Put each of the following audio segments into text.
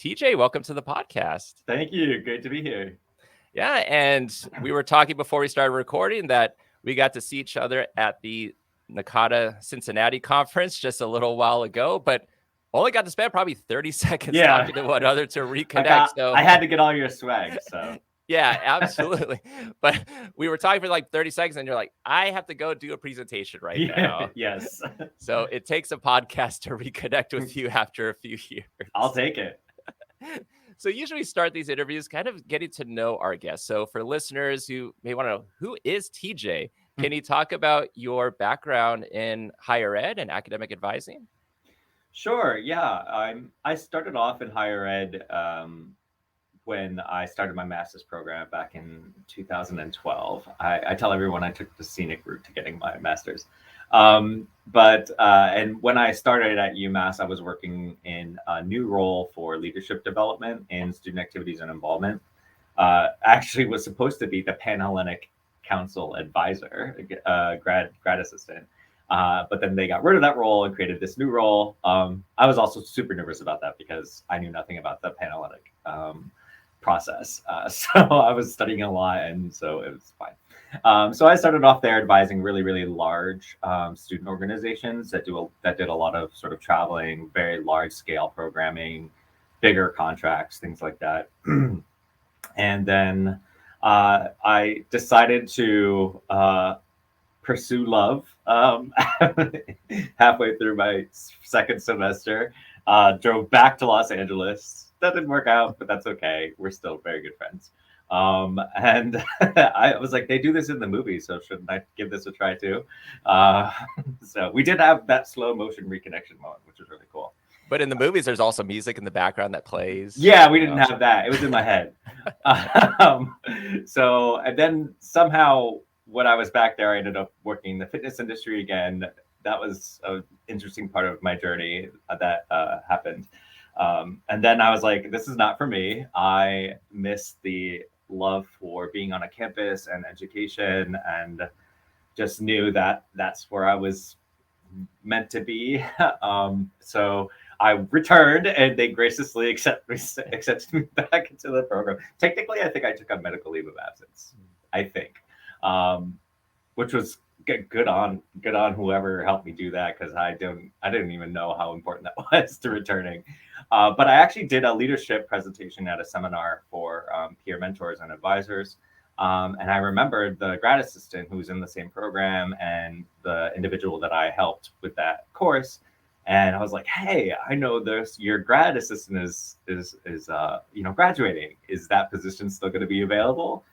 TJ, welcome to the podcast. Thank you. Great to be here. Yeah, and we were talking before we started recording that we got to see each other at the Nakata Cincinnati conference just a little while ago, but only got to spend probably 30 seconds talking to one another to reconnect. I had to get all your swag, so. Yeah, absolutely. But we were talking for like 30 seconds and you're like, I have to go do a presentation right now. Yes. So it takes a podcast to reconnect with you after a few years. I'll take it. So usually we start these interviews kind of getting to know our guests. So for listeners who may want to know, who is TJ? Can you talk about your background in higher ed and academic advising? Sure. Yeah. I started off in higher ed when I started my master's program back in 2012. I tell everyone I took the scenic route to getting my master's. And when I started at UMass, I was working in a new role for leadership development in student activities and involvement. Actually was supposed to be the Pan-Hellenic Council advisor, grad assistant. But then they got rid of that role and created this new role. I was also super nervous about that because I knew nothing about the Pan-Hellenic process. So I was studying a lot, and so it was fine. So I started off there advising really, really large student organizations that did a lot of sort of traveling, very large scale programming, bigger contracts, things like that. And then I decided to pursue love halfway through my second semester. Drove back to Los Angeles. That didn't work out, but that's okay. We're still very good friends. And I was like, they do this in the movie, so shouldn't I give this a try too? So we did have that slow motion reconnection moment, which was really cool. But in the movies, there's also music in the background that plays. Yeah, we didn't have that. It was in my head. So, and then somehow when I was back there, I ended up working in the fitness industry again. That was an interesting part of my journey that happened. And then I was like, this is not for me. I miss the love for being on a campus and education, and just knew that that's where I was meant to be. So I returned, and they graciously accepted me back into the program. Technically, I think I took a medical leave of absence. I think, which was good on whoever helped me do that, because I didn't even know how important that was to returning. But I actually did a leadership presentation at a seminar for peer mentors and advisors. And I remembered the grad assistant who was in the same program and the individual that I helped with that course. And I was like, hey, I know your grad assistant is graduating. Is that position still going to be available?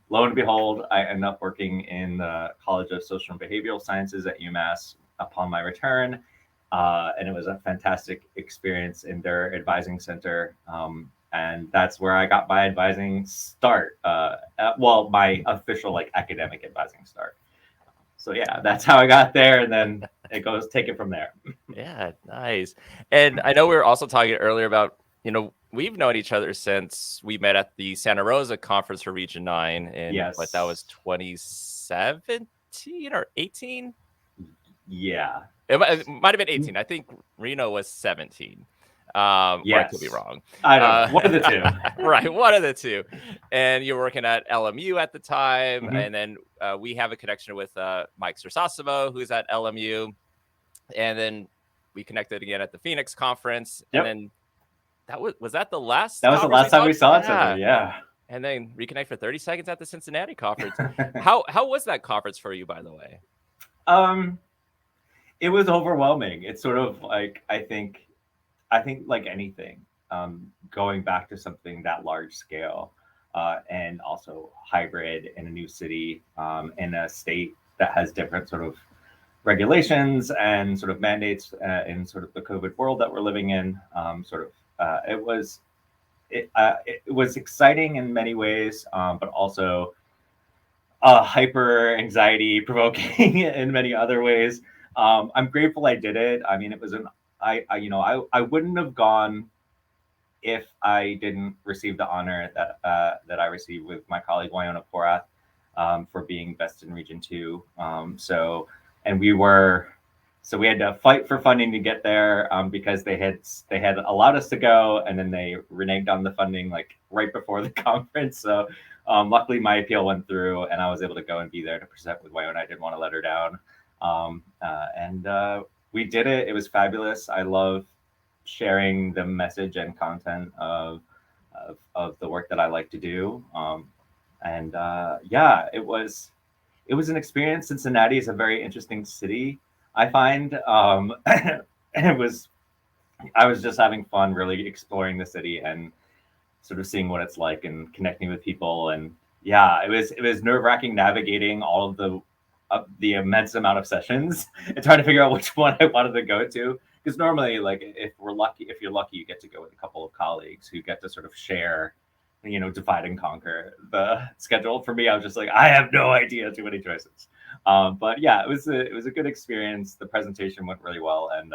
Lo and behold, I ended up working in the College of Social and Behavioral Sciences at UMass upon my return. And it was a fantastic experience in their advising center. And that's where I got my advising start. My official academic advising start. So yeah, that's how I got there, and then take it from there. Yeah, nice. And I know we were also talking earlier about, we've known each other since we met at the Santa Rosa conference for Region 9 in what that was 2017 or 18? Yeah. It might have been 18. I think Reno was 17. Yes. Or I could be wrong. I don't know. One of the two. Right, one of the two. And you're working at LMU at the time. Mm-hmm. And then we have a connection with Mike Sersasimo, who's at LMU. And then we connected again at the Phoenix conference. Yep. And then was that the last? That was the last time we saw each other. Yeah. And then reconnect for 30 seconds at the Cincinnati conference. How was that conference for you, by the way? It was overwhelming. It's sort of like, I think like anything, going back to something that large scale, and also hybrid in a new city, in a state that has different sort of regulations and sort of mandates in sort of the COVID world that we're living in. It was exciting in many ways, but also hyper anxiety provoking in many other ways. I'm grateful I did it. I mean, it was I wouldn't have gone if I didn't receive the honor that I received with my colleague Wyona Porath for being best in Region 2. And we were So we had to fight for funding to get there because they had allowed us to go, and then they reneged on the funding like right before the conference. So luckily my appeal went through, and I was able to go and be there to present with Wyona. I didn't want to let her down, and we did it. It was fabulous. I love sharing the message and content of the work that I like to do. Yeah, it was an experience. Cincinnati is a very interesting city, I find. I was just having fun really exploring the city and sort of seeing what it's like and connecting with people. And yeah, it was nerve-wracking navigating all of the immense amount of sessions and trying to figure out which one I wanted to go to. Because normally, like if you're lucky, you get to go with a couple of colleagues who get to sort of share, divide and conquer the schedule. For me, I was just like, I have no idea, too many choices. But yeah, it was a good experience. The presentation went really well, and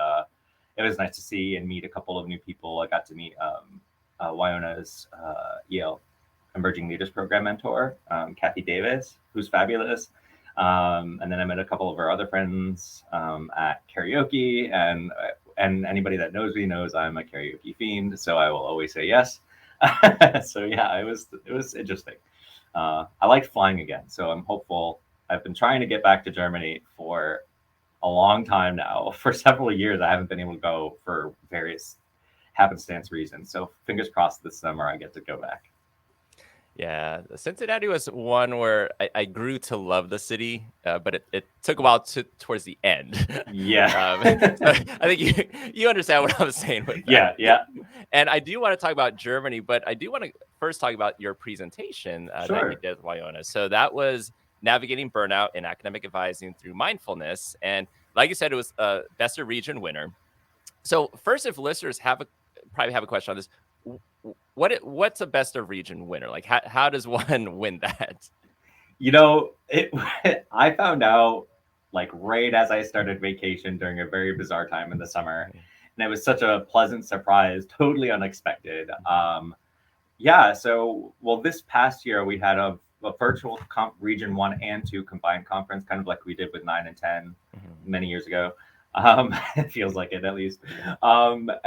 it was nice to see and meet a couple of new people. I got to meet Wyona's Yale Emerging Leaders Program mentor, Kathy Davis, who's fabulous. And then I met a couple of our other friends at karaoke, and anybody that knows me knows I'm a karaoke fiend, so I will always say yes. So yeah, it was interesting. I liked flying again, so I'm hopeful. I've been trying to get back to Germany for a long time now. For several years, I haven't been able to go for various happenstance reasons. So fingers crossed this summer I get to go back. Yeah, Cincinnati was one where I grew to love the city, but it took a while towards the end. Yeah. So I think you understand what I'm saying with that. Yeah. And I do want to talk about Germany, but I do want to first talk about your presentation that you did with Wyona. So that was navigating burnout in academic advising through mindfulness. And like you said, it was a Best of Region winner. So first, if listeners probably have a question on this, what's a Best of Region winner? Like how does one win that? I found out like right as I started vacation during a very bizarre time in the summer, and it was such a pleasant surprise, totally unexpected. This past year we had a virtual Region 1 and 2 combined conference, kind of like we did with 9 and 10 many years ago. It feels like it, at least. Wyona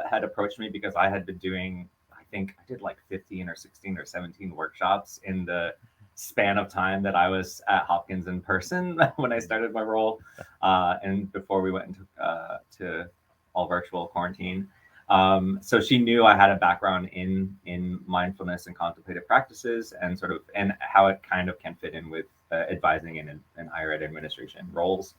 had approached me because I had been doing, I think I did like 15 or 16 or 17 workshops in the span of time that I was at Hopkins in person when I started my role, and before we went into to all virtual quarantine. So she knew I had a background in mindfulness and contemplative practices, and how it kind of can fit in with advising in higher ed administration roles.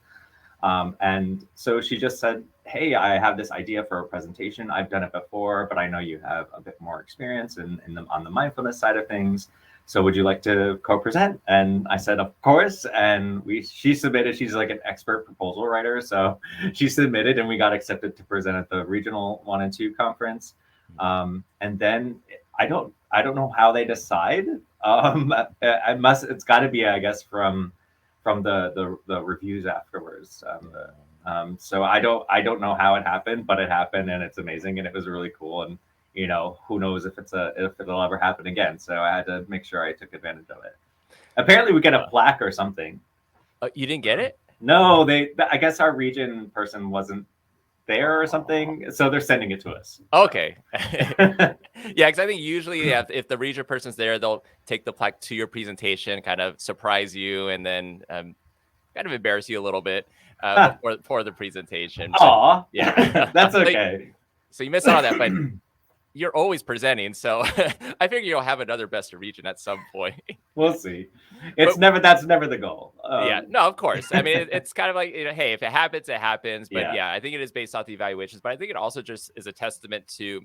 And so she just said, hey, I have this idea for a presentation. I've done it before, but I know you have a bit more experience on the mindfulness side of things. So would you like to co-present? And I said, of course. And she submitted. She's like an expert proposal writer. So she submitted, and we got accepted to present at the Regional 1 and 2 conference. And then I don't know how they decide. It's got to be, I guess, from the reviews afterwards. So I don't know how it happened, but it happened, and it's amazing, and it was really cool. And who knows if it'll ever happen again. So I had to make sure I took advantage of it. Apparently we get a plaque or something. You didn't get it? No, I guess our region person wasn't there or something, so they're sending it to us. Okay. Yeah, because I think usually if the region person's there, they'll take the plaque to your presentation, kind of surprise you, and then kind of embarrass you a little bit for the presentation. Aw, yeah, that's okay. So you missed out on that, but you're always presenting, so I figure you'll have another Best of Region at some point. We'll see. That's never the goal. Yeah, no, of course. I mean, it's kind of like, hey, if it happens, it happens. But yeah, I think it is based off the evaluations. But I think it also just is a testament to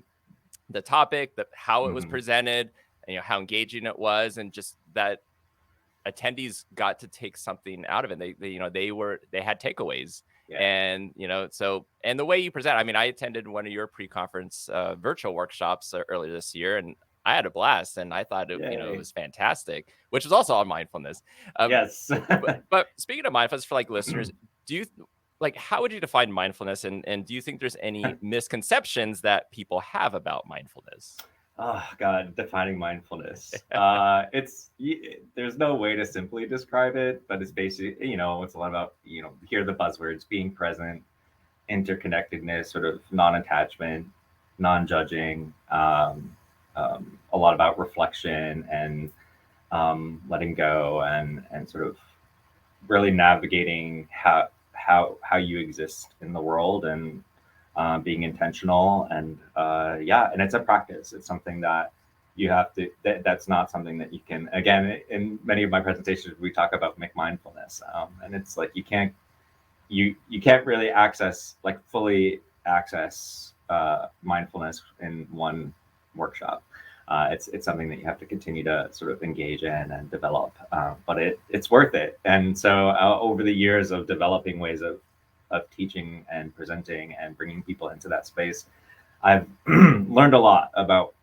the topic, how it was presented, and how engaging it was, and just that attendees got to take something out of it. They had takeaways. Yeah. And and the way you present, I mean, I attended one of your pre-conference virtual workshops earlier this year, and I had a blast, and I thought it was fantastic, which was also on mindfulness. Yes. but speaking of mindfulness, for listeners, how would you define mindfulness, and do you think there's any misconceptions that people have about mindfulness? Oh God, defining mindfulness. There's no way to simply describe it, but it's basically, it's a lot about, here are the buzzwords: being present, interconnectedness, sort of non-attachment, non-judging, a lot about reflection and letting go and sort of really navigating how you exist in the world and being intentional and and it's a practice. It's something that you have to that's not something that you can, again, in many of my presentations we talk about mindfulness, and it's like you can't really fully access mindfulness in one workshop. It's something that you have to continue to sort of engage in and develop, but it's worth it. And so over the years of developing ways of teaching and presenting and bringing people into that space, I've learned a lot about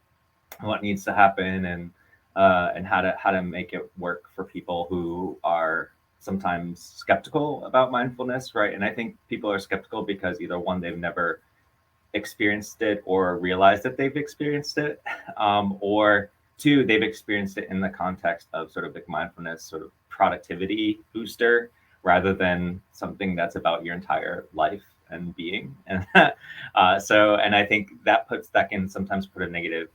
what needs to happen and how to make it work for people who are sometimes skeptical about mindfulness, right? And I think people are skeptical because either one, they've never experienced it or realized that they've experienced it, or two, they've experienced it in the context of sort of like mindfulness, sort of productivity booster, rather than something that's about your entire life and being. And and I think that can sometimes put a negative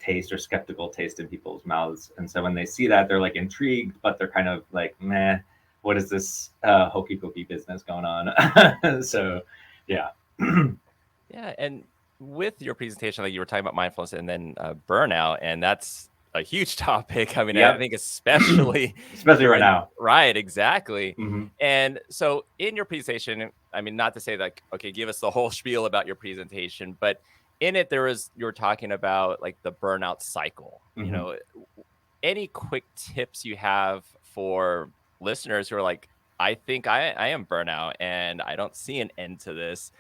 taste or skeptical taste in people's mouths. And so when they see that, they're like intrigued, but they're kind of like, meh, what is this hokey pokey business going on? So, yeah. Yeah, and with your presentation, like you were talking about mindfulness and then burnout, and that's a huge topic. I mean, I think especially right now. Right, exactly. Mm-hmm. And so in your presentation, I mean, not to say like, okay, give us the whole spiel about your presentation, but in it, you were talking about like the burnout cycle. Mm-hmm. Any quick tips you have for listeners who are like, I think I am burnout and I don't see an end to this.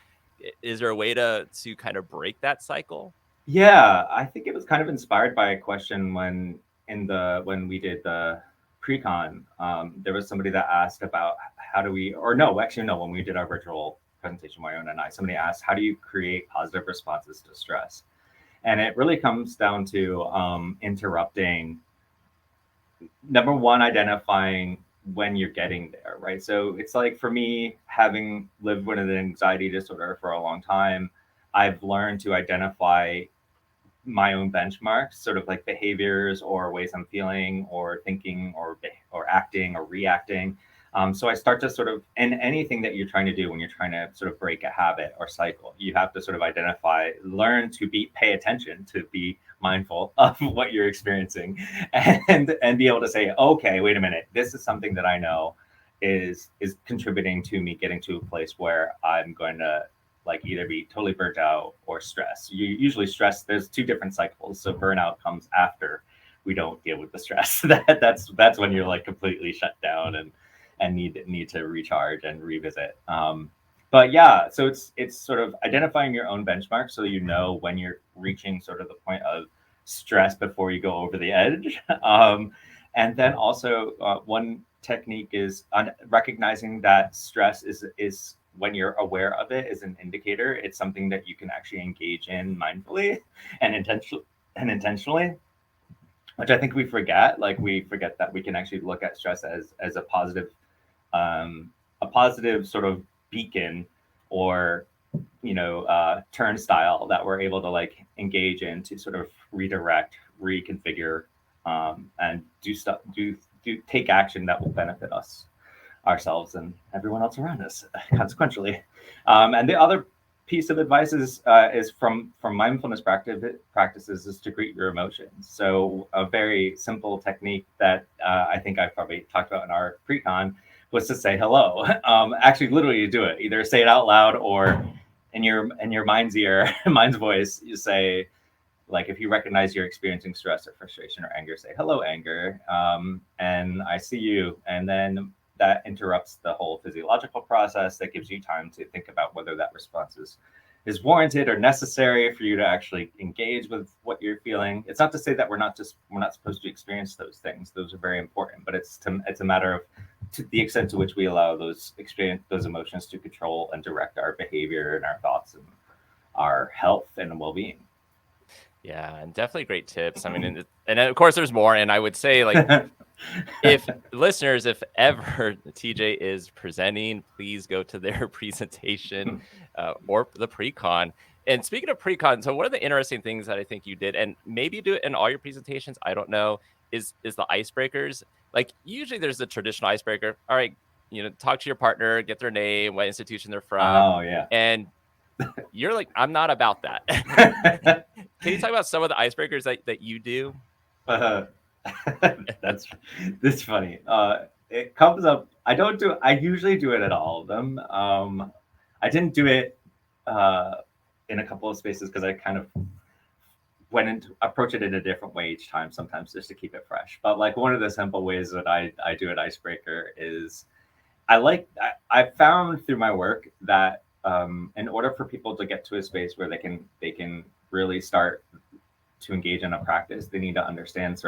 Is there a way to kind of break that cycle? Yeah, I think it was kind of inspired by a question when we did the pre-con. There was somebody that asked about when we did our virtual presentation, Marion and I, somebody asked, how do you create positive responses to stress? And it really comes down to interrupting. Number one, identifying when you're getting there, right? So it's like, for me, having lived with an anxiety disorder for a long time, I've learned to identify my own benchmarks, sort of like behaviors or ways I'm feeling or thinking or acting or reacting. So I start to sort of, and anything that you're trying to do when you're trying to sort of break a habit or cycle, you have to sort of learn to pay attention, to be mindful of what you're experiencing, and be able to say, okay, wait a minute, this is something that I know is contributing to me getting to a place where I'm going to like either be totally burnt out or stress. Usually stress, there's two different cycles. So burnout comes after we don't deal with the stress. That's when you're like completely shut down and need to recharge and revisit. But yeah, so it's sort of identifying your own benchmark so you know when you're reaching sort of the point of stress before you go over the edge. And then also one technique is recognizing that stress is when you're aware of it, is an indicator. It's something that you can actually engage in mindfully and intentionally, which I think we forget. Like we forget that we can actually look at stress as a positive sort of beacon or turnstile that we're able to like engage in to sort of redirect, reconfigure, and take action that will benefit ourselves and everyone else around us consequentially. And the other piece of advice is from mindfulness practices is to greet your emotions. So a very simple technique that I think I probably talked about in our pre-con was to say hello. Actually, literally, you do it. Either say it out loud or in your mind's voice, you say, like, if you recognize you're experiencing stress or frustration or anger, say hello, anger, and I see you, and then that interrupts the whole physiological process. That gives you time to think about whether that response is warranted or necessary for you to actually engage with what you're feeling. It's not to say that we're not supposed to experience those things. Those are very important, but it's a matter of to the extent to which we allow those emotions to control and direct our behavior and our thoughts and our health and well-being. Yeah, and definitely great tips. I mean, and of course there's more. And I would say, like, if listeners, if ever TJ is presenting, please go to their presentation or the pre-con. And speaking of pre-con, so one of the interesting things that I think you did, and maybe you do it in all your presentations, I don't know, is the icebreakers. Like, usually there's the traditional icebreaker. All right, talk to your partner, get their name, what institution they're from. Oh yeah. And you're like, I'm not about that. Can you talk about some of the icebreakers that you do? That's funny. It comes up. I usually do it at all of them. I didn't do it in a couple of spaces because I kind of approach it in a different way each time, sometimes just to keep it fresh. But like one of the simple ways that I do an icebreaker is I found through my work that in order for people to get to a space where they can really start to engage in a practice, they need to understand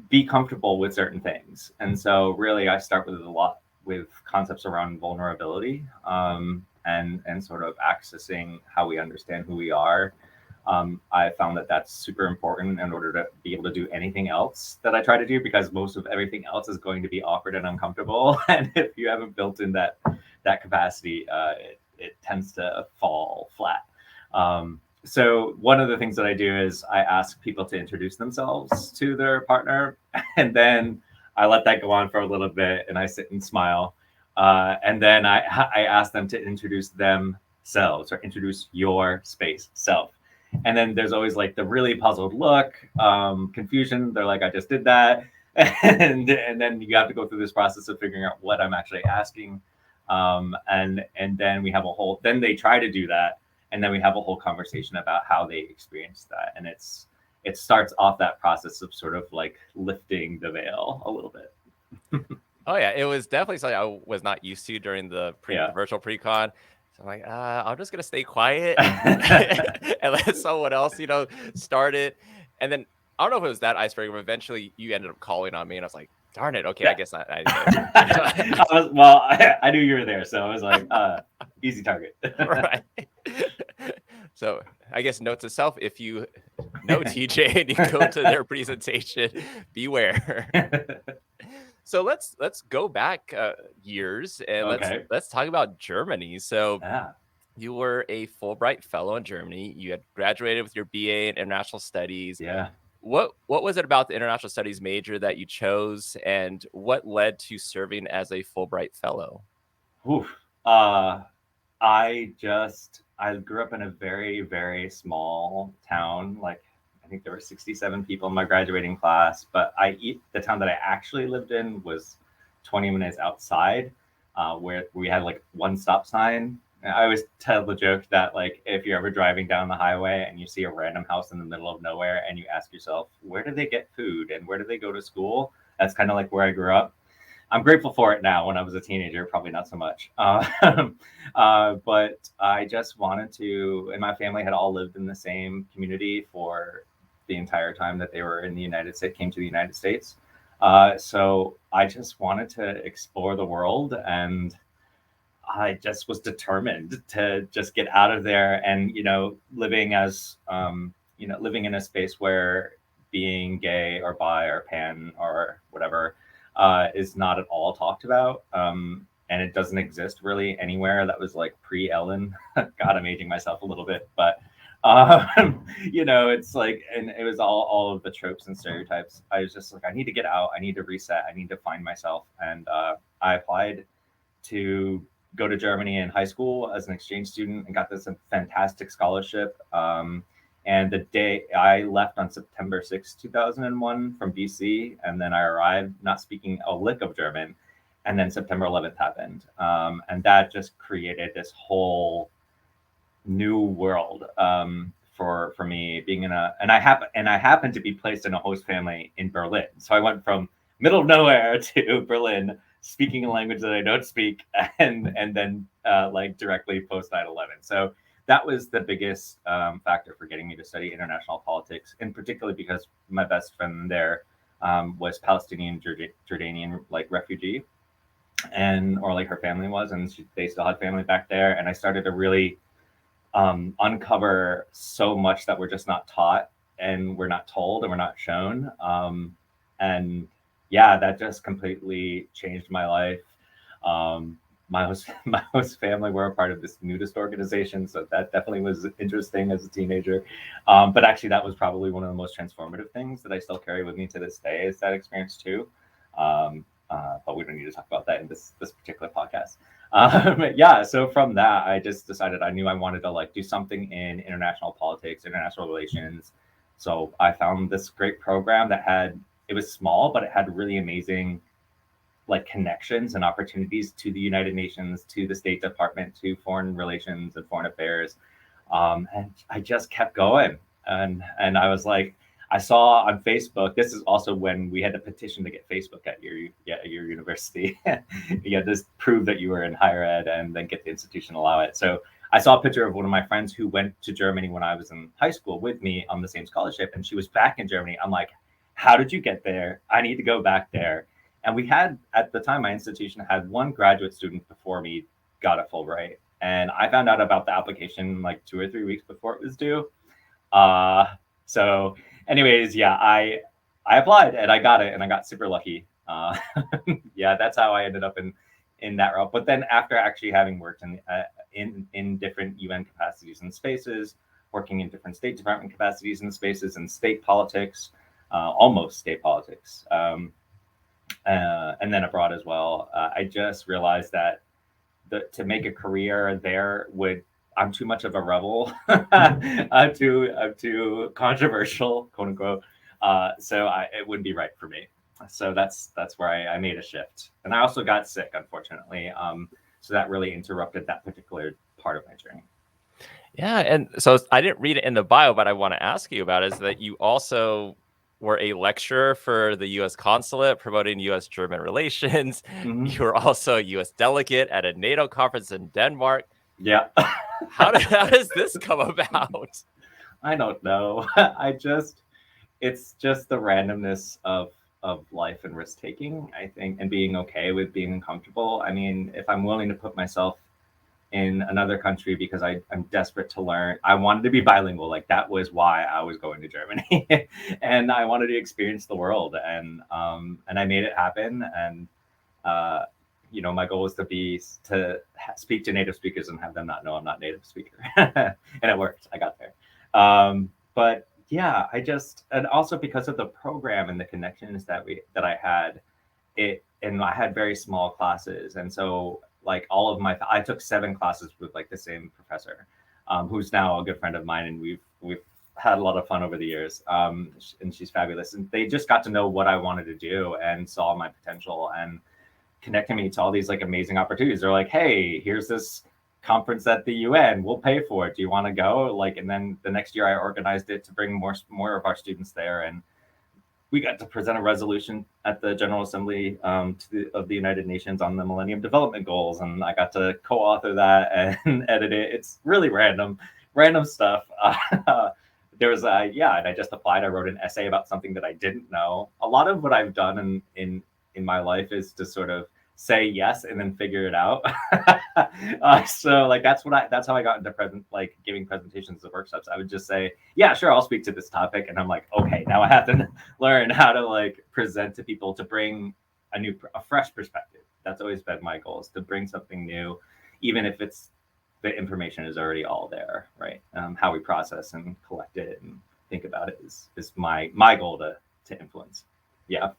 be comfortable with certain things. And so really I start with concepts around vulnerability and sort of accessing how we understand who we are. I found that that's super important in order to be able to do anything else that I try to do, because most of everything else is going to be awkward and uncomfortable. And if you haven't built in that capacity, it tends to fall flat. So one of the things that I do is I ask people to introduce themselves to their partner, and then I let that go on for a little bit, and I sit and smile. And then I ask them to introduce themselves, or introduce your space self. And then there's always like the really puzzled look, confusion. They're like, I just did that. And then you have to go through this process of figuring out what I'm actually asking. And then then they try to do that. And then we have a whole conversation about how they experience that. And it starts off that process of sort of like lifting the veil a little bit. Oh yeah, it was definitely something I was not used to during the virtual pre-con. So I'm like, I'm just gonna stay quiet and let someone else, start it. And then I don't know if it was that icebreaker, but eventually you ended up calling on me, and I was like, darn it, okay, yeah. I guess I knew you were there, so I was like, easy target. Right. So I guess note to self: if you know TJ and you go to their presentation, beware. So let's go back years, and let's talk about Germany. So you were a Fulbright fellow in Germany. You had graduated with your BA in International Studies. Yeah. What was it about the International Studies major that you chose, and what led to serving as a Fulbright fellow? Oof. I grew up in a very, very small town. Like, I think there were 67 people in my graduating class, but the town that I actually lived in was 20 minutes outside, where we had like one stop sign. And I always tell the joke that, like, if you're ever driving down the highway and you see a random house in the middle of nowhere and you ask yourself, where do they get food and where do they go to school? That's kind of like where I grew up. I'm grateful for it now. When I was a teenager, probably not so much. But I just wanted to, and my family had all lived in the same community for the entire time that they were in the United States, came to the United States. So I just wanted to explore the world, and I just was determined to just get out of there. And, living in a space where being gay or bi or pan or whatever is not at all talked about. And it doesn't exist really anywhere. That was like pre-Ellen. God, I'm aging myself a little bit, but it's like, and it was all of the tropes and stereotypes. I was just like, I need to get out. I need to reset. I need to find myself. And I applied to go to Germany in high school as an exchange student and got this fantastic scholarship. And the day I left on September 6, 2001 from DC, and then I arrived not speaking a lick of German. And then September 11th happened. And that just created this whole new world for me, being and I happened to be placed in a host family in Berlin. So I went from middle of nowhere to Berlin, speaking a language that I don't speak, and then like directly post 9/11. So that was the biggest factor for getting me to study international politics, and particularly because my best friend there was Palestinian Jordanian refugee, or her family was, and they still had family back there. And I started to really uncover so much that we're just not taught, and we're not told, and we're not shown. And yeah, that just completely changed my life. My host family were a part of this nudist organization, so that definitely was interesting as a teenager. But actually, that was probably one of the most transformative things that I still carry with me to this day, is that experience too. But we don't need to talk about that in this particular podcast. Yeah, so from that, I just decided I knew I wanted to like do something in international politics, international relations. So I found this great program that it was small, but it had really amazing like connections and opportunities to the United Nations, to the State Department, to foreign relations and foreign affairs. And I just kept going. And I was like, I saw on Facebook, this is also when we had to petition to get Facebook at your university. You had to prove that you were in higher ed and then get the institution allow it. So I saw a picture of one of my friends who went to Germany when I was in high school with me on the same scholarship, and she was back in Germany. I'm like, how did you get there? I need to go back there. And we had, at the time, my institution had one graduate student before me got a Fulbright. And I found out about the application like 2 or 3 weeks before it was due. So anyways, yeah, I applied and I got it, and I got super lucky. Yeah, that's how I ended up in that route. But then after actually having worked in different UN capacities and spaces, working in different State Department capacities and spaces, and state politics, almost state politics, and then abroad as well, I just realized that to make a career there I'm too much of a rebel. I'm too controversial, quote unquote. So it wouldn't be right for me. So that's where I made a shift. And I also got sick, unfortunately. So that really interrupted that particular part of my journey. Yeah, and so I didn't read it in the bio, but I want to ask you about is that you also were a lecturer for the U.S. consulate promoting U.S.-German relations. Mm-hmm. You were also a U.S. delegate at a NATO conference in Denmark. Yeah. How does this come about? I don't know. It's just the randomness of life and risk taking, I think, and being okay with being uncomfortable. I mean, if I'm willing to put myself in another country because I'm desperate to learn. I wanted to be bilingual. Like that was why I was going to Germany, and I wanted to experience the world, and I made it happen. And my goal was to speak to native speakers and have them not know I'm not a native speaker, and it worked. I got there. But yeah, and also because of the program and the connections that I had, and I had very small classes, and so like I took 7 classes with like the same professor, who's now a good friend of mine, and we've had a lot of fun over the years. And she's fabulous, and they just got to know what I wanted to do and saw my potential and connected me to all these like amazing opportunities. They're like, hey, here's this conference at the UN, we'll pay for it, do you want to go? Like, and then the next year I organized it to bring more of our students there, and we got to present a resolution at the General Assembly of the United Nations on the Millennium Development Goals, and I got to co-author that and edit it. It's really random stuff. There was and I just applied. I wrote an essay about something that I didn't know. A lot of what I've done in my life is to sort of say yes and then figure it out. So like that's how I got into giving presentations and workshops. I would just say, yeah, sure, I'll speak to this topic, and I'm like, okay, now I have to learn how to like present to people to bring a fresh perspective. That's always been my goal, is to bring something new, even if the information is already all there, right? How we process and collect it and think about it is my goal to influence. Yeah.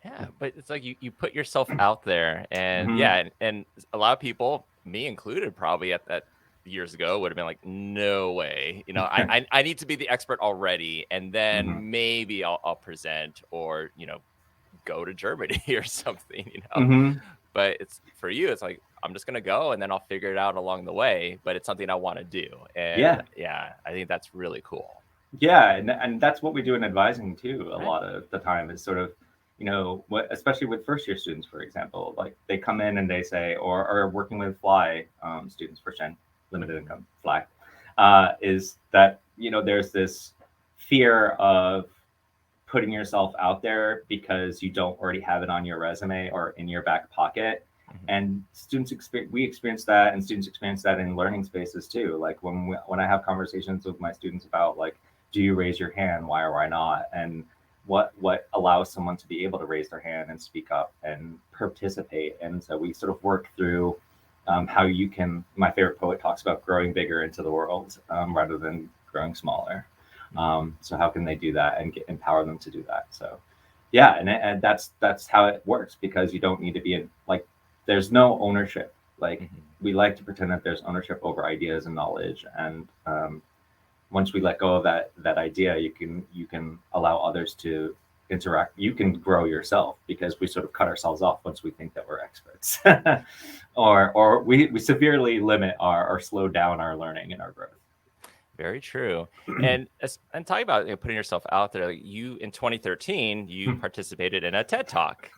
Yeah, but it's like you put yourself out there, and and a lot of people, me included, probably at that years ago would have been like, no way, I need to be the expert already, and then maybe I'll present or go to Germany or something, But it's for you, it's like I'm just gonna go, and then I'll figure it out along the way. But it's something I want to do, and I think that's really cool. Yeah, and that's what we do in advising too. A lot of the time is sort of, especially with first year students, for example, like they come in and they say, or are working with FLY students, first gen limited income FLY, is that, there's this fear of putting yourself out there because you don't already have it on your resume or in your back pocket. And we experience that, and students experience that in learning spaces too. Like when I have conversations with my students about like, do you raise your hand? Why or why not? And what allows someone to be able to raise their hand and speak up and participate. And so we sort of work through how you can. My favorite poet talks about growing bigger into the world rather than growing smaller. So how can they do that and empower them to do that? So yeah, and that's how it works, because you don't need to be like, there's no ownership. Like we like to pretend that there's ownership over ideas and knowledge, and once we let go of that idea, you can allow others to interact. You can grow yourself, because we sort of cut ourselves off once we think that we're experts, or we severely limit or slow down our learning and our growth. Very true. And talking about putting yourself out there, like you in 2013, you participated in a TED Talk.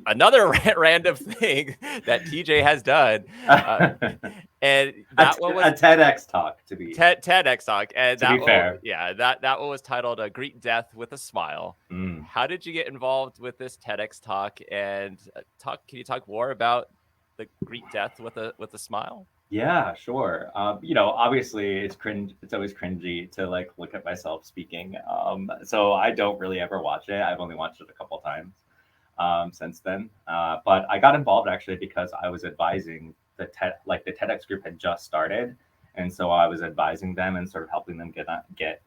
Another random thing that TJ has done. And that one was a TEDx talk, to be TEDx talk. And to be fair. That one was titled Greet Death with a Smile. How did you get involved with this TEDx talk? And can you talk more about the Greet Death with a smile? Yeah, sure. Obviously it's cringe. It's always cringy to like look at myself speaking. So I don't really ever watch it. I've only watched it a couple times since then. But I got involved actually because I was advising the TEDx group had just started, and so I was advising them and sort of helping them get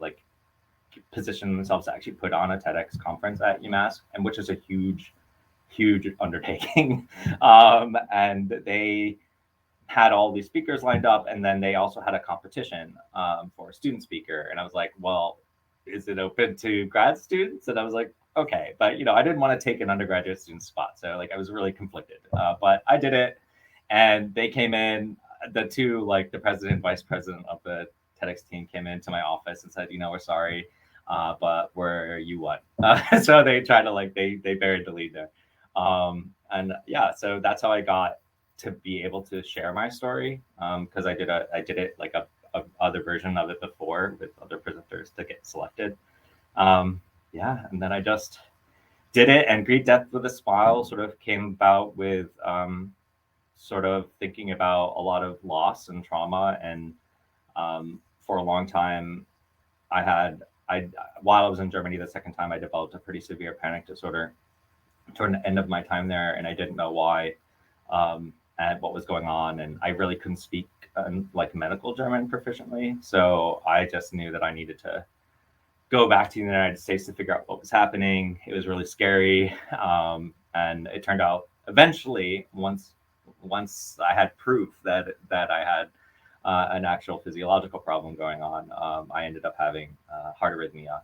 position themselves to actually put on a TEDx conference at UMass, and which is a huge undertaking. And they had all these speakers lined up, and then they also had a competition for a student speaker. And I was like, well, is it open to grad students? And I was like, okay, but I didn't want to take an undergraduate student spot, so like I was really conflicted. But I did it, and they came in. The two, like the president and vice president of the TEDx team, came into my office and said, we're sorry, but you won. So they tried to they buried the lead there. And yeah, so that's how I got to be able to share my story, because I did it like a other version of it before with other presenters to get selected. And then I just did it, and Greet Death with a Smile sort of came about with sort of thinking about a lot of loss and trauma. And for a long time, while I was in Germany the second time, I developed a pretty severe panic disorder toward the end of my time there, and I didn't know why. And what was going on, and I really couldn't speak medical German proficiently, so I just knew that I needed to go back to the United States to figure out what was happening. It was really scary, and it turned out eventually, once I had proof that I had an actual physiological problem going on, I ended up having heart arrhythmia,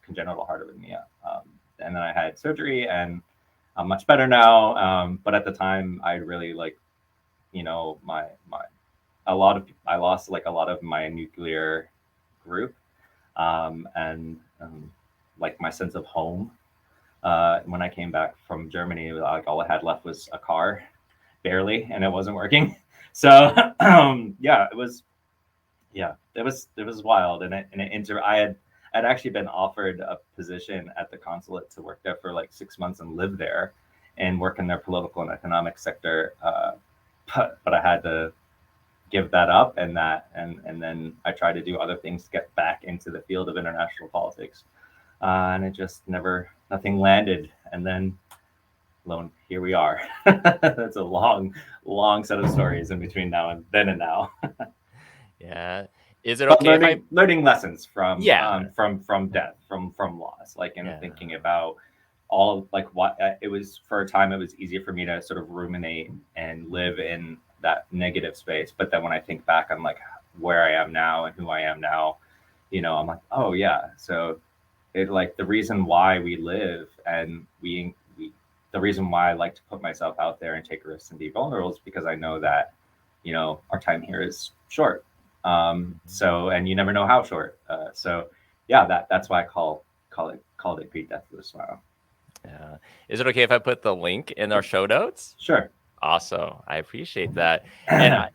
congenital heart arrhythmia, and then I had surgery, and I'm much better now. But at the time, I really I lost like a lot of my nuclear group, and like my sense of home. When I came back from Germany, like all I had left was a car, barely, and it wasn't working. So it was wild, and I'd actually been offered a position at the consulate to work there for like 6 months and live there and work in their political and economic sector. But I had to give that up, and then I tried to do other things to get back into the field of international politics, and it just nothing landed. And then here we are. That's a long set of stories in between then and now. Yeah. Is it okay learning lessons from death, from loss, thinking about all what it was. For a time, it was easier for me to sort of ruminate and live in that negative space. But then when I think back, I'm like, where I am now and who I am now, I'm like, oh yeah. So it the reason why we live, and the reason why I like to put myself out there and take risks and be vulnerable is because I know that, our time here is short. So, and you never know how short. So yeah, that's why I call it Greet Death with a Smile. Yeah. Is it okay if I put the link in our show notes? Sure. Awesome. I appreciate that. And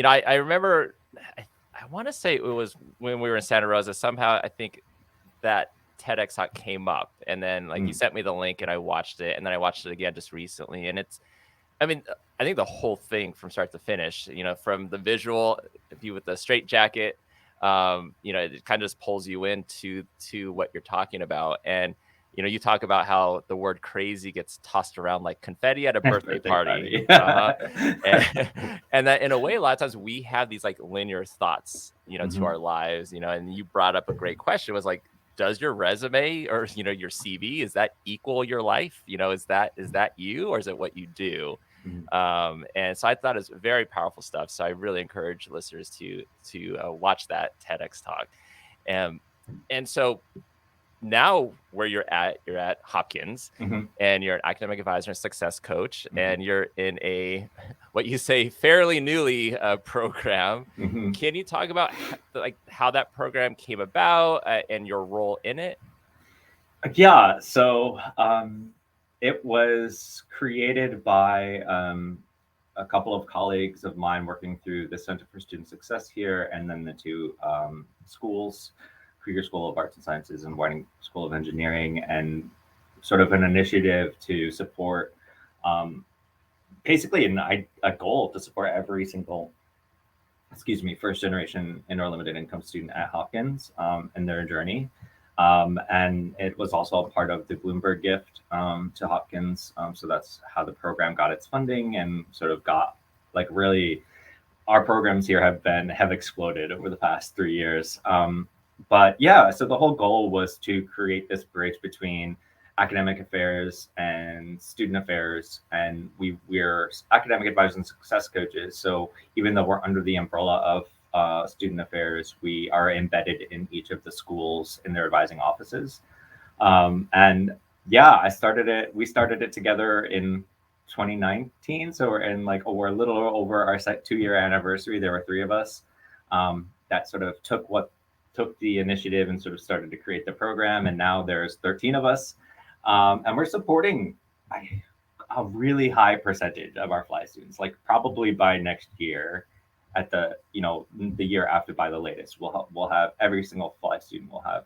I remember, I want to say it was when we were in Santa Rosa, somehow I think that TEDx talk came up, and then you sent me the link and I watched it, and then I watched it again just recently. And I mean, I think the whole thing from start to finish, from the visual, you with the straight jacket, it kind of just pulls you into what you're talking about. And, you talk about how the word crazy gets tossed around like confetti at a birthday party. And that in a way, a lot of times we have these like linear thoughts, to our lives, and you brought up a great question was like, does your resume or, your CV, is that equal your life? Is that you, or is it what you do? And so I thought it's very powerful stuff. So I really encourage listeners to watch that TEDx talk. And so now where you're at Hopkins, and you're an academic advisor and success coach, and you're in a, what you say, fairly newly program. Can you talk about how that program came about and your role in it? Yeah. So it was created by a couple of colleagues of mine working through the Center for Student Success here, and then the two schools, Krieger School of Arts and Sciences and Whiting School of Engineering, and sort of an initiative to support basically a goal to support every single, first generation and or limited income student at Hopkins in their journey. And it was also a part of the Bloomberg gift to Hopkins. So that's how the program got its funding and sort of got really, our programs here have exploded over the past 3 years. But yeah, so the whole goal was to create this bridge between academic affairs and student affairs. And we're academic advisors and success coaches. So even though we're under the umbrella of student affairs, we are embedded in each of the schools in their advising offices. And yeah, we started it together in 2019. So we're a little over our 2-year anniversary. There were 3 of us that sort of took the initiative and sort of started to create the program. And now there's 13 of us. And we're supporting a really high percentage of our fly students, probably by next year. At the year after by the latest, we'll have every single fly student will have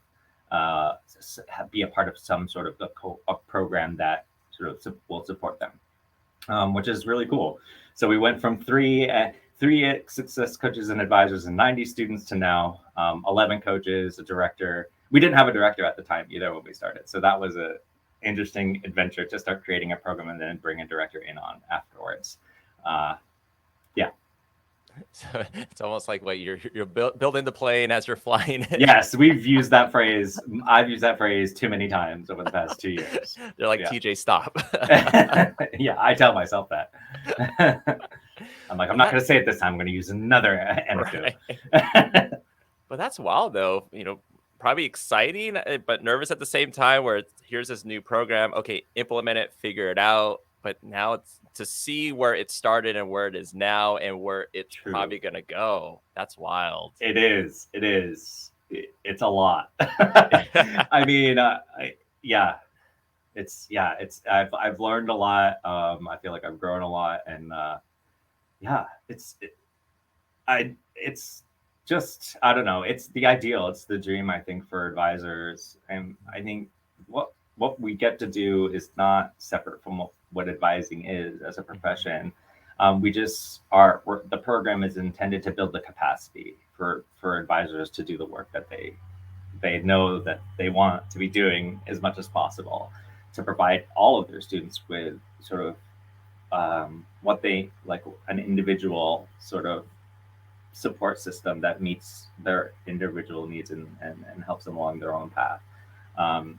be a part of some sort of a program that sort of will support them, which is really cool. So we went from three success coaches and advisors and 90 students to now 11 coaches, a director. We didn't have a director at the time either when we started, so that was a interesting adventure to start creating a program and then bring a director in on afterwards. Yeah. So it's almost like what you're building the plane as you're flying it. Yes, we've used that phrase. I've used that phrase too many times over the past 2 years. They're like, TJ, stop. Yeah, I tell myself that. I'm like, I'm not going to say it this time. I'm going to use another anecdote. Right. But that's wild, though. Probably exciting, but nervous at the same time. Where here's this new program. Okay, implement it, figure it out. But now it's to see where it started and where it is now and where it's probably going to go. That's wild. It is. It's a lot. I mean, I've learned a lot. I feel like I've grown a lot, and it's just, I don't know. It's the ideal. It's the dream, I think, for advisors. And I think what we get to do is not separate from what advising is as a profession. The program is intended to build the capacity for advisors to do the work that they know that they want to be doing as much as possible, to provide all of their students with sort of what they like, an individual sort of support system that meets their individual needs and helps them along their own path.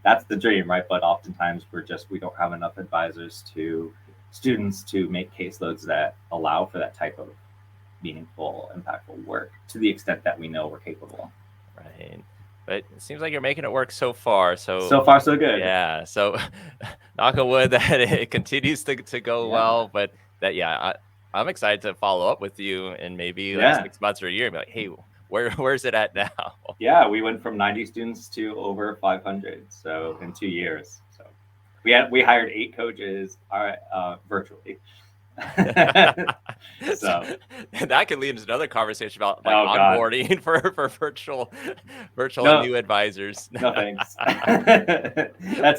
That's the dream, right? But oftentimes we don't have enough advisors to students to make caseloads that allow for that type of meaningful, impactful work to the extent that we know we're capable. Right. But it seems like you're making it work so far. So far, so good. Yeah. So knock on wood that it continues to go well. But I'm excited to follow up with you in maybe 6 months or a year and be like, hey, where's it at now? Yeah, we went from 90 students to over 500. So in 2 years. So we hired 8 coaches virtually. So that could lead into another conversation about onboarding for virtual new advisors. No thanks.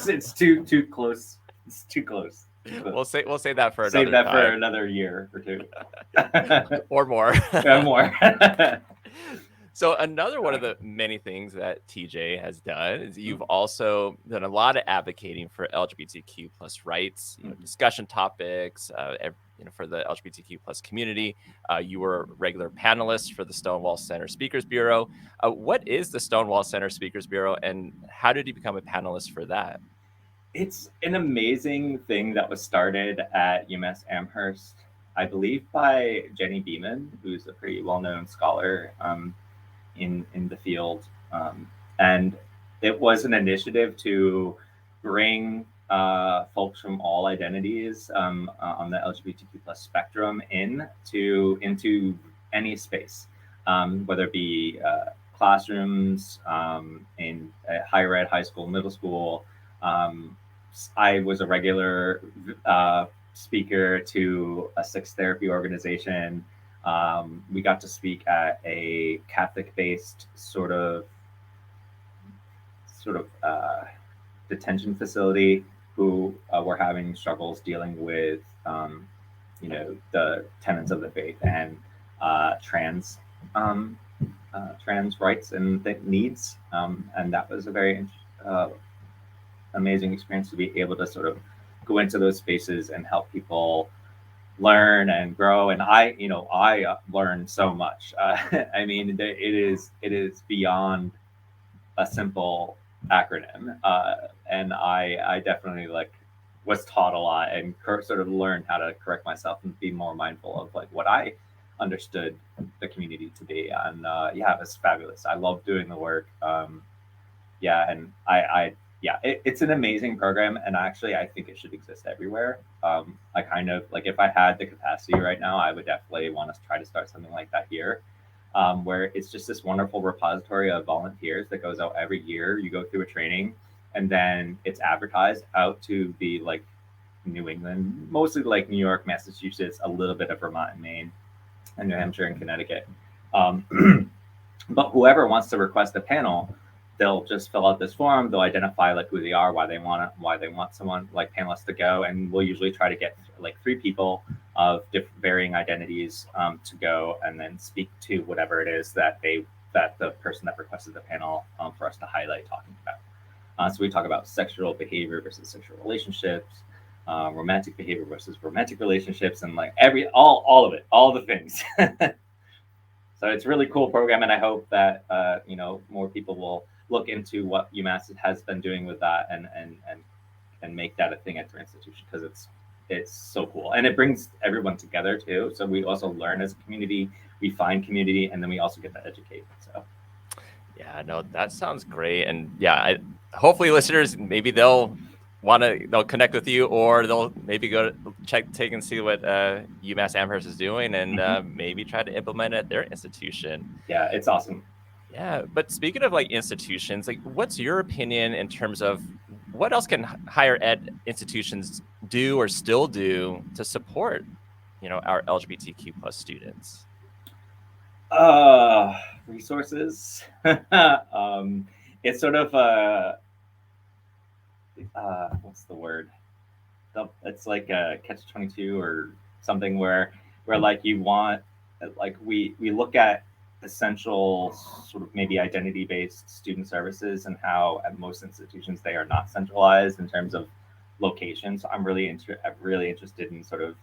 It's too close. It's too close. We'll say that for Save another that for time. another year or two. Or more. More. So another one of the many things that TJ has done is you've also done a lot of advocating for LGBTQ plus rights, discussion topics, for the LGBTQ plus community. You were a regular panelist for the Stonewall Center Speakers Bureau. What is the Stonewall Center Speakers Bureau, and how did you become a panelist for that? It's an amazing thing that was started at UMass Amherst, I believe, by Jenny Beeman, who's a pretty well-known scholar in the field. And it was an initiative to bring folks from all identities on the LGBTQ plus spectrum into any space, whether it be classrooms, in higher ed, high school, middle school. I was a regular speaker to a sex therapy organization. We got to speak at a Catholic-based sort of detention facility who were having struggles dealing with, the tenets of the faith and trans rights and needs. And that was a very amazing experience to be able to sort of go into those spaces and help people learn and grow. And I learned so much. I mean, it is beyond a simple acronym. And I definitely was taught a lot and sort of learned how to correct myself and be more mindful of what I understood the community to be. And it was fabulous. I love doing the work. And it's an amazing program, and actually I think it should exist everywhere. If I had the capacity right now, I would definitely want to try to start something like that here, where it's just this wonderful repository of volunteers that goes out every year. You go through a training, and then it's advertised out to be New England, mostly New York, Massachusetts, a little bit of Vermont and Maine, and New Hampshire and Connecticut. But whoever wants to request a panel, they'll just fill out this form. They'll identify who they are, why they want someone panelists to go, and we'll usually try to get 3 people of varying identities to go and then speak to whatever it is that the person that requested the panel for us to highlight talking about. So we talk about sexual behavior versus sexual relationships, romantic behavior versus romantic relationships, and all of it, all the things. So it's a really cool program, and I hope that more people will look into what UMass has been doing with that and make that a thing at their institution, because it's so cool, and it brings everyone together too. So we also learn as a community, we find community, and then we also get to educate. So yeah, no, that sounds great. And hopefully listeners, maybe they'll connect with you, or they'll maybe go take and see what UMass Amherst is doing, and maybe try to implement it at their institution. Yeah, it's awesome. Yeah, but speaking of institutions, what's your opinion in terms of what else can higher ed institutions do or still do to support, our LGBTQ plus students? Resources. It's sort of what's the word? It's like a catch-22 or something where you want we look at essential sort of maybe identity-based student services, and how at most institutions they are not centralized in terms of location. So I'm really interested in sort of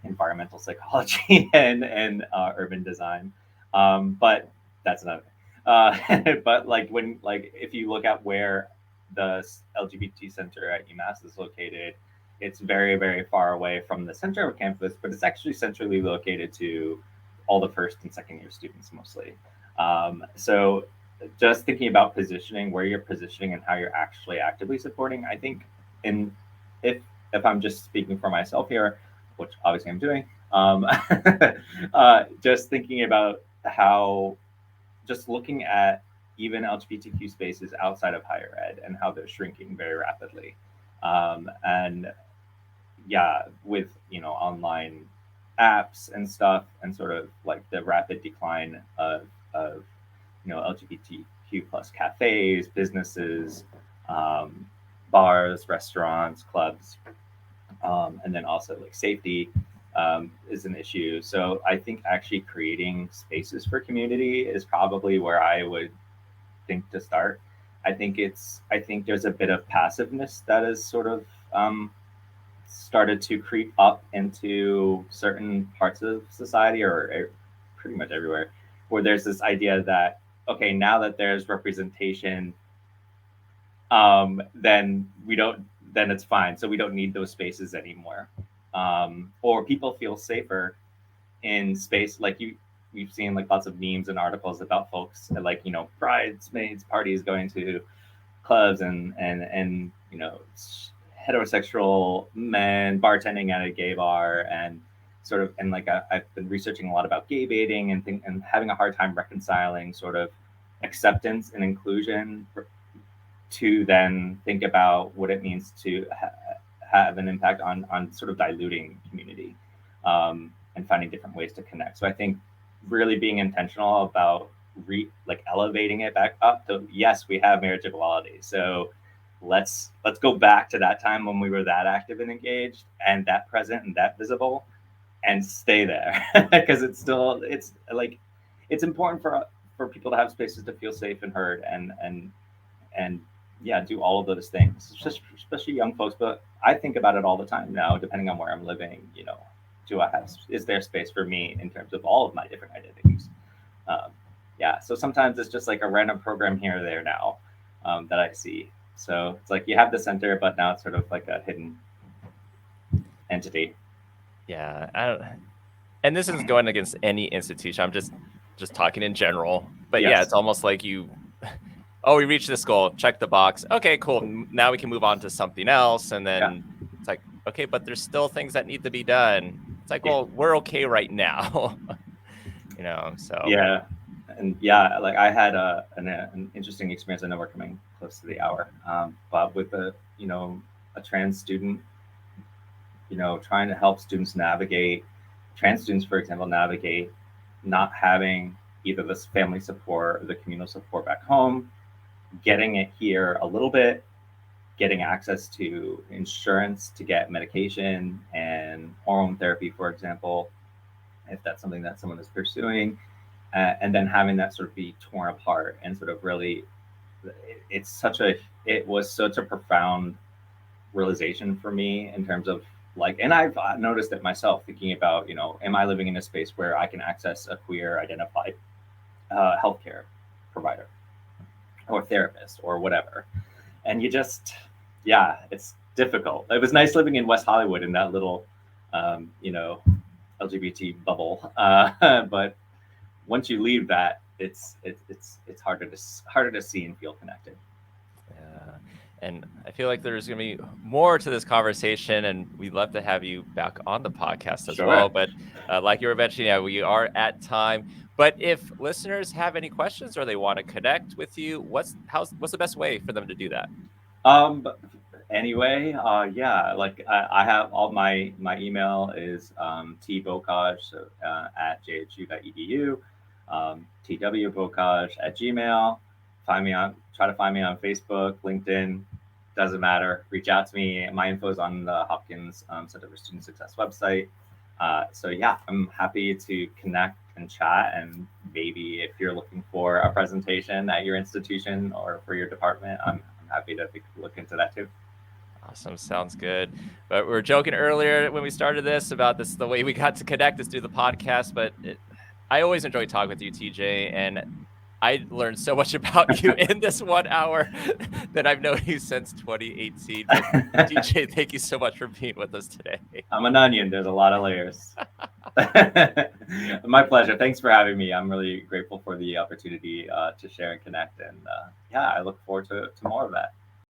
environmental psychology and urban design, but that's another thing. But if you look at where the LGBT center at UMass is located, it's very, very far away from the center of campus, but it's actually centrally located to all the first and second year students mostly. So just thinking about positioning, where you're positioning and how you're actually actively supporting, I think, if I'm just speaking for myself here, which obviously I'm doing, just thinking about how, just looking at even LGBTQ spaces outside of higher ed and how they're shrinking very rapidly. And with, online apps and stuff, and sort of the rapid decline of LGBTQ plus cafes, businesses, bars, restaurants, clubs. And then also like safety is an issue. So I think actually creating spaces for community is probably where I would think to start. I think there's a bit of passiveness that is sort of started to creep up into certain parts of society, or pretty much everywhere, where there's this idea that, okay, now that there's representation, then then it's fine. So we don't need those spaces anymore. Or people feel safer in space. Like we've seen like lots of memes and articles about folks at, like, bridesmaids parties going to clubs, and heterosexual men bartending at a gay bar, and sort of, and like I've been researching a lot about gay baiting and having a hard time reconciling sort of acceptance and inclusion to then think about what it means to have an impact on sort of diluting community, and finding different ways to connect. So I think really being intentional about elevating it back up to, yes, we have marriage equality. So let's go back to that time when we were that active and engaged and that present and that visible, and stay there. Because it's important for people to have spaces to feel safe and heard, and yeah, do all of those things, just especially young folks. But I think about it all the time now, depending on where I'm living. Is there space for me in terms of all of my different identities? Yeah, so sometimes it's just like a random program here or there now, that I see. So it's like you have the center, but now it's sort of like a hidden entity. Yeah, and this isn't going against any institution. I'm just talking in general. But Yes. yeah, it's almost like oh, we reached this goal, check the box. Okay, cool. Now we can move on to something else. And then it's like, okay, but there's still things that need to be done. It's like, well, we're okay right now. So. Yeah. And yeah, like I had an interesting experience. I know we're coming close to the hour, but with a trans student, trying to help students navigate, trans students, for example, navigate not having either this family support or the communal support back home, getting it here a little bit, getting access to insurance to get medication and hormone therapy, for example, if that's something that someone is pursuing, and then having that sort of be torn apart and sort of really, it was such a profound realization for me in terms of like, and I've noticed it myself thinking about, am I living in a space where I can access a queer identified healthcare provider or therapist or whatever? And it's difficult. It was nice living in West Hollywood in that little, LGBT bubble. But once you leave that, it's harder to see and feel connected. Yeah. And I feel like there's going to be more to this conversation, and we'd love to have you back on the podcast as well. But like you were mentioning, we are at time. But if listeners have any questions or they want to connect with you, what's the best way for them to do that? Anyway, like I have all my email is TJ Beaucage, so, at jhu.edu, TW Beaucage at Gmail. Try to find me on Facebook, LinkedIn, doesn't matter. Reach out to me. My info is on the Hopkins Center for Student Success website. So yeah, I'm happy to connect and chat, and maybe if you're looking for a presentation at your institution or for your department, I'm happy to look into that too. Awesome. Sounds good. But we were joking earlier when we started this about the way we got to connect is through the podcast. But I always enjoy talking with you, TJ, and I learned so much about you in this 1 hour that I've known you since 2018. But TJ, thank you so much for being with us today. I'm an onion. There's a lot of layers. My pleasure. Thanks for having me. I'm really grateful for the opportunity to share and connect. And I look forward to more of that.